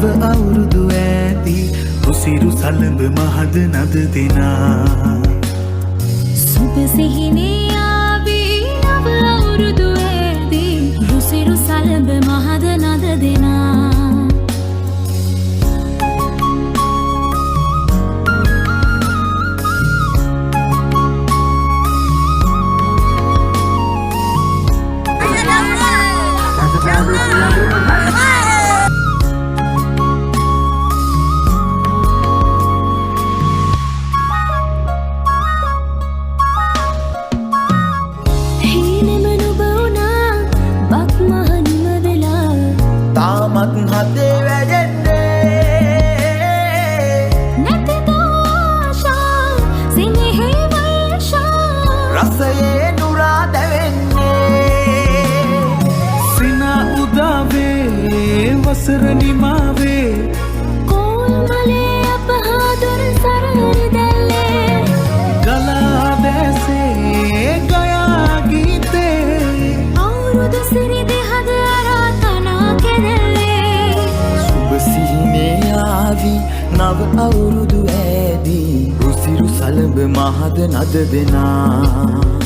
නව අවුරුදු ඇදී උසිරු සලඹ මහද නද දෙනා සුබ සිහිනේ ආවේ නව අවුරුදු ඇදී උසිරු සලඹ මහද නද දෙනා තාමත් හදේ වැඩෙන්නේ නැතිද ආශා සිනහේ වර්ෂා රසයේ නුරා දැවෙන්නේ සිනා උදාවේ වසර නිමාවේ කෝල්මලේ අපහාදුර සරහරි දැල්ලේ ගලා බැසේ ගයා ගීතේ අවුරුදු සිරිදි හද නව අවුරුදු ඇදී උසිරු සලඹ මහද නද දෙනා